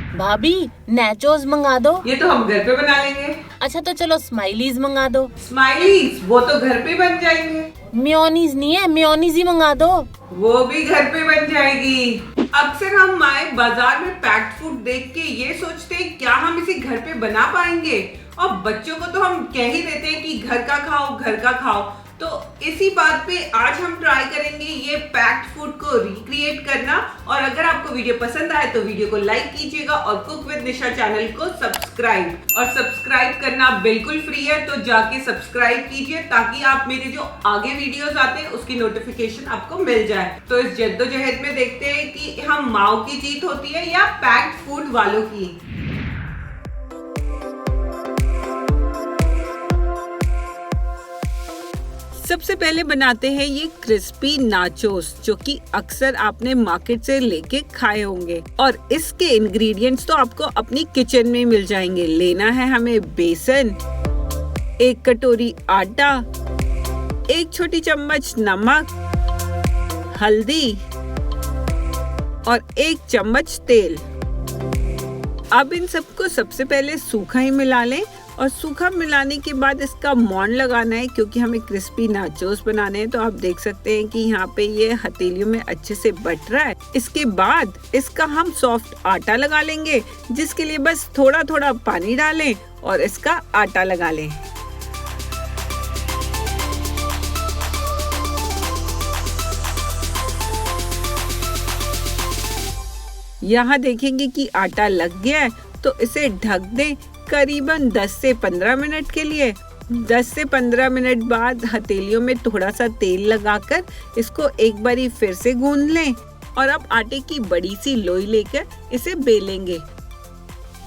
भाभी नैचोस मंगा दो। ये तो हम घर पे बना लेंगे। अच्छा तो चलो स्माइलीज मंगा दो। स्माइलीज वो तो घर पे बन जाएंगे। मेयोनीज नहीं है, मेयोनीज ही मंगा दो। वो भी घर पे बन जाएगी। अक्सर हम माए बाजार में पैक्ड फूड देख के ये सोचते हैं क्या हम इसे घर पे बना पाएंगे, और बच्चों को तो हम कह ही देते हैं कि घर का खाओ घर का खाओ। तो इसी बात पे आज हम ट्राई करेंगे ये पैक्ड फूड को रिक्रिएट करना। और अगर आपको वीडियो पसंद आए तो वीडियो को लाइक कीजिएगा और कुक विद निशा चैनल को सब्सक्राइब, और सब्सक्राइब करना बिल्कुल फ्री है, तो जाके सब्सक्राइब कीजिए ताकि आप मेरे जो आगे वीडियोस आते हैं उसकी नोटिफिकेशन आपको मिल जाए। तो इस जद्दोजहद में देखते हैं कि हम माओ की जीत होती है या पैक्ड फूड वालों की। सबसे पहले बनाते हैं ये क्रिस्पी नाचोस, जो कि अक्सर आपने मार्केट से लेके खाए होंगे। और इसके इंग्रेडिएंट्स तो आपको अपनी किचन में मिल जाएंगे। लेना है हमें बेसन, 1 कटोरी आटा, 1 छोटी चम्मच नमक, हल्दी और 1 चम्मच तेल। अब इन सबको सबसे पहले सूखा ही मिला लें, और सूखा मिलाने के बाद इसका मौन लगाना है, क्योंकि हमें क्रिस्पी नाचोस बनाने हैं। तो आप देख सकते हैं कि यहाँ पे ये हथेलियों में अच्छे से बट रहा है। इसके बाद इसका हम सॉफ्ट आटा लगा लेंगे, जिसके लिए बस थोड़ा थोड़ा पानी डालें और इसका आटा लगा लें। यहाँ देखेंगे कि आटा लग गया है, तो इसे ढक दें करीबन 10 से 15 मिनट के लिए। 10 से 15 मिनट बाद हथेलियों में थोड़ा सा तेल लगाकर इसको एक बारी फिर से गूंद लें, और अब आटे की बड़ी सी लोई लेकर इसे बेलेंगे।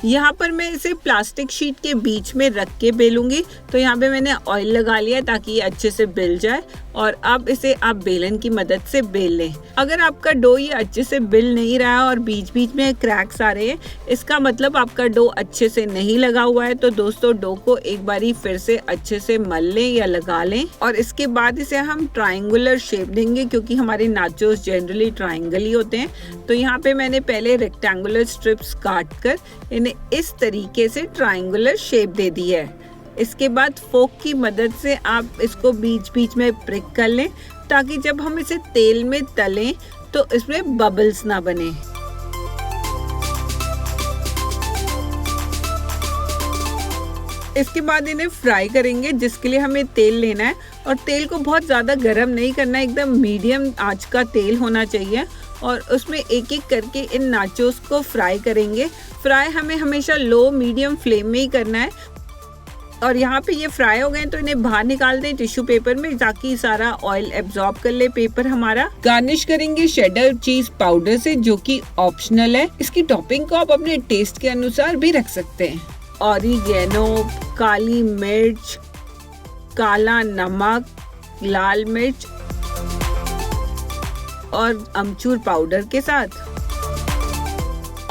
यहाँ पर मैं इसे प्लास्टिक शीट के बीच में रख के बेलूंगी। तो यहाँ पे मैंने ऑयल लगा लिया ताकि ये अच्छे से बेल जाए, और अब इसे आप बेलन की मदद से बेल लें। अगर आपका डो ये अच्छे से बेल नहीं रहा है और बीच बीच में क्रैक्स आ रहे हैं, इसका मतलब आपका डो अच्छे से नहीं लगा हुआ है। तो दोस्तों डो को एक बारी फिर से अच्छे से मल लें या लगा लें, और इसके बाद इसे हम ट्रायंगुलर शेप देंगे, क्योंकि हमारे नाचोस जनरली ट्रायंगल ही होते हैं। तो यहाँ पे मैंने पहले रेक्टेंगुलर स्ट्रिप्स काट कर इन्हें इस तरीके से ट्रायंगुलर शेप दे दी है। इसके बाद फोक की मदद से आप इसको बीच बीच में प्रिक कर लें, ताकि जब हम इसे तेल में तलें तो इसमें बबल्स ना बने। इसके बाद इन्हें फ्राई करेंगे, जिसके लिए हमें तेल लेना है, और तेल को बहुत ज़्यादा गर्म नहीं करना है, एकदम मीडियम आंच का तेल होना चाहिए। और उसमें एक एक करके इन नाचोस को फ्राई करेंगे। फ्राई हमें हमेशा लो मीडियम फ्लेम में ही करना है। और यहाँ पे ये फ्राई हो गए तो इन्हें बाहर निकाल दें टिश्यू पेपर में, ताकि सारा ऑयल एब्जॉर्ब कर ले पेपर हमारा। गार्निश करेंगे शेडर चीज पाउडर से, जो कि ऑप्शनल है। इसकी टॉपिंग को आप अपने टेस्ट के अनुसार भी रख सकते हैं। ऑरिगेनो, काली मिर्च, काला नमक, लाल मिर्च और अमचूर पाउडर के साथ,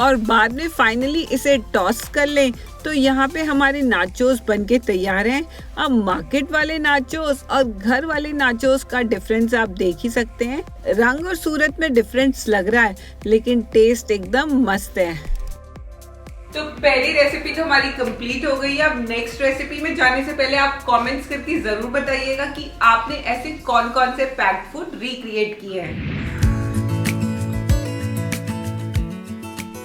और बाद में फाइनली इसे टॉस कर लें। तो यहाँ पे हमारे नाचोस बनके तैयार हैं। अब मार्केट वाले नाचोस और घर वाले नाचोस का डिफरेंस आप देख ही सकते हैं। रंग और सूरत में डिफरेंस लग रहा है, लेकिन टेस्ट एकदम मस्त है। तो पहली रेसिपी तो हमारी कंप्लीट हो गई। अब नेक्स्ट रेसिपी में जाने से पहले आप कमेंट्स करके जरूर बताइएगा कि आपने ऐसे कौन कौन से पैक्ड फूड रिक्रिएट किए हैं।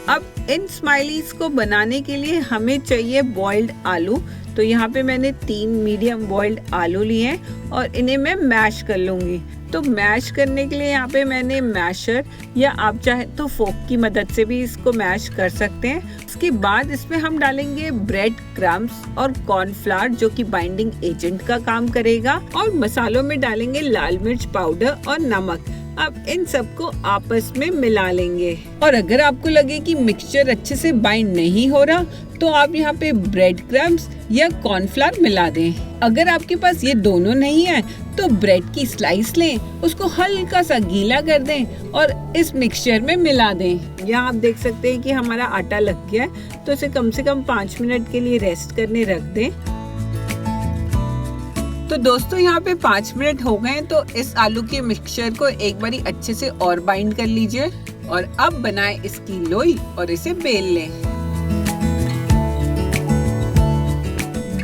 अब इन स्माइलीज को बनाने के लिए हमें चाहिए बॉइल्ड आलू। तो यहाँ पे मैंने 3 मीडियम बॉइल्ड आलू लिए हैं, और इन्हें मैं मैश कर लूंगी। तो मैश करने के लिए यहाँ पे मैंने मैशर, या आप चाहे तो फोक की मदद से भी इसको मैश कर सकते हैं। इसके बाद इसमें हम डालेंगे ब्रेड क्रम्स और कॉर्नफ्लावर, जो कि बाइंडिंग एजेंट का काम करेगा, और मसालों में डालेंगे लाल मिर्च पाउडर और नमक। अब इन सबको आपस में मिला लेंगे, और अगर आपको लगे कि मिक्सचर अच्छे से बाइंड नहीं हो रहा, तो आप यहाँ पे ब्रेड क्रम्स या कॉर्नफ्लावर मिला दें। अगर आपके पास ये दोनों नहीं है, तो ब्रेड की स्लाइस लें, उसको हल्का सा गीला कर दें और इस मिक्सचर में मिला दें। यहाँ आप देख सकते हैं कि हमारा आटा लग गया है, तो इसे कम से कम 5 मिनट के लिए रेस्ट करने रख दें। तो दोस्तों यहाँ पे 5 मिनट हो गए, तो इस आलू के मिक्सचर को एक बारी अच्छे से और बाइंड कर लीजिए, और अब बनाएं इसकी लोई और इसे बेल लें।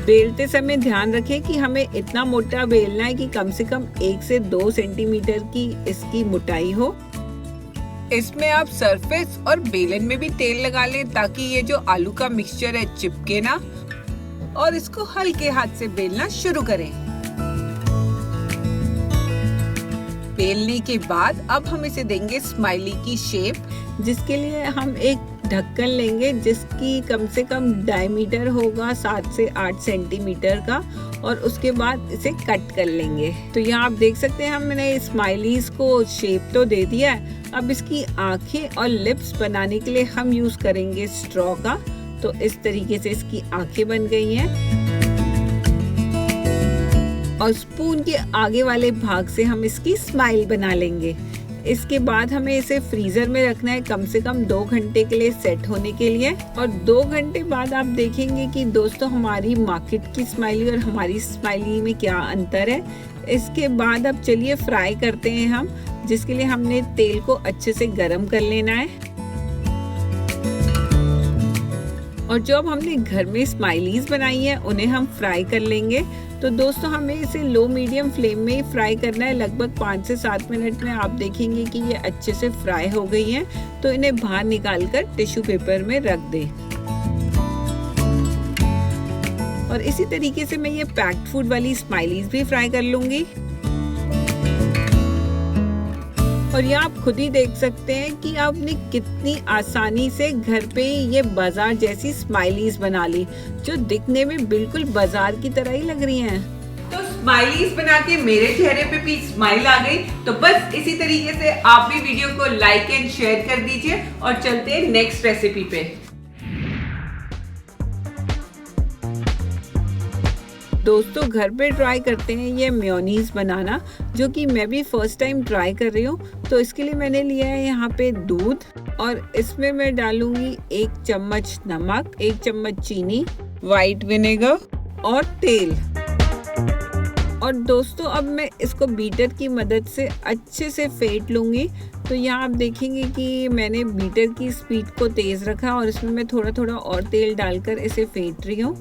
बेलते समय ध्यान रखें कि हमें इतना मोटा बेलना है कि कम से कम 1 से 2 सेंटीमीटर की इसकी मोटाई हो। इसमें आप सरफेस और बेलन में भी तेल लगा लें ताकि ये जो आलू का मिक्सचर है चिपके ना, और इसको हल्के हाथ से बेलना शुरू करें। बेलने के बाद अब हम इसे देंगे स्माइली की शेप, जिसके लिए हम एक ढक्कन लेंगे जिसकी कम से कम डायमीटर होगा 7 से 8 सेंटीमीटर का, और उसके बाद इसे कट कर लेंगे। तो यहाँ आप देख सकते हैं हमने स्माइलीज को शेप तो दे दिया है। अब इसकी आंखें और लिप्स बनाने के लिए हम यूज करेंगे स्ट्रॉ का। तो इस तरीके से इसकी आंखें बन गई हैं, और स्पून के आगे वाले भाग से हम इसकी स्माइल बना लेंगे। इसके बाद हमें इसे फ्रीजर में रखना है कम से कम 2 घंटे के लिए सेट होने के लिए। और 2 घंटे बाद आप देखेंगे कि दोस्तों हमारी मार्केट की स्माइली और हमारी स्माइली में क्या अंतर है। इसके बाद अब चलिए फ्राई करते हैं हम, जिसके लिए हमने तेल को अच्छे से गरम कर लेना है। और जो अब हमने घर में स्माइलीज बनाई है उन्हें हम फ्राई कर लेंगे। तो दोस्तों हमें इसे लो मीडियम फ्लेम में ही फ्राई करना है। लगभग 5 से 7 मिनट में आप देखेंगे कि ये अच्छे से फ्राई हो गई हैं। तो इन्हें बाहर निकाल कर टिश्यू पेपर में रख दें। और इसी तरीके से मैं ये पैक्ड फूड वाली स्माइलीज भी फ्राई कर लूंगी। और ये आप खुद ही देख सकते हैं कि आपने कितनी आसानी से घर पे ये बाजार जैसी स्माइलीज बना ली, जो दिखने में बिल्कुल बाजार की तरह ही लग रही हैं। तो स्माइलीज बना के मेरे चेहरे पे भी स्माइल आ गई। तो बस इसी तरीके से आप भी वीडियो को लाइक एंड शेयर कर दीजिए, और चलते हैं नेक्स्ट रेसिपी पे। दोस्तों घर पे ट्राई करते हैं ये मेयोनीज बनाना, जो कि मैं भी फर्स्ट टाइम ट्राई कर रही हूँ। तो इसके लिए मैंने लिया है यहाँ पे दूध, और इसमें मैं डालूंगी 1 चम्मच नमक, 1 चम्मच चीनी, व्हाइट विनेगर और तेल। और दोस्तों अब मैं इसको बीटर की मदद से अच्छे से फेंट लूंगी। तो यहाँ आप देखेंगे कि मैंने बीटर की स्पीड को तेज रखा, और इसमें मैं थोड़ा थोड़ा और तेल डालकर इसे फेंट रही हूँ।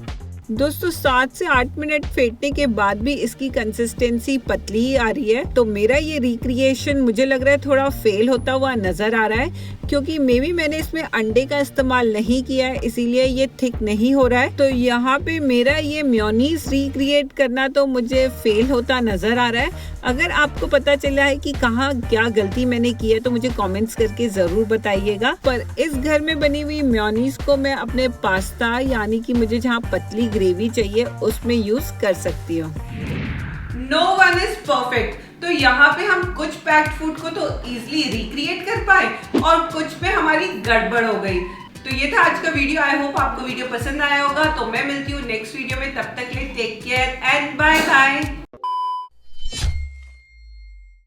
दोस्तों 7 से 8 मिनट फेंटने के बाद भी इसकी कंसिस्टेंसी पतली ही आ रही है। तो मेरा ये रिक्रिएशन मुझे लग रहा है थोड़ा फेल होता हुआ नजर आ रहा है, क्योंकि मैंने इसमें अंडे का इस्तेमाल नहीं किया है, इसीलिए ये थिक नहीं हो रहा है। तो यहाँ पे मेरा ये मेयोनीज रिक्रिएट करना तो मुझे फेल होता नजर आ रहा है। अगर आपको पता चला है कि कहाँ क्या गलती मैंने की है तो मुझे कमेंट्स करके जरूर बताइएगा। पर इस घर में बनी हुई मेयोनीज को मैं अपने पास्ता, यानी कि मुझे जहाँ पतली ग्रेवी चाहिए, उसमें यूज कर सकती हूँ। No one is perfect। तो यहाँ पे हम कुछ पैक्ड फूड को तो इजीली रिक्रिएट कर पाए, और कुछ पे हमारी गड़बड़ हो गई। तो ये था आज का वीडियो। आई होप आपको वीडियो पसंद आया होगा। तो मैं मिलती हूँ नेक्स्ट वीडियो में, तब तक के लिए take care and bye bye.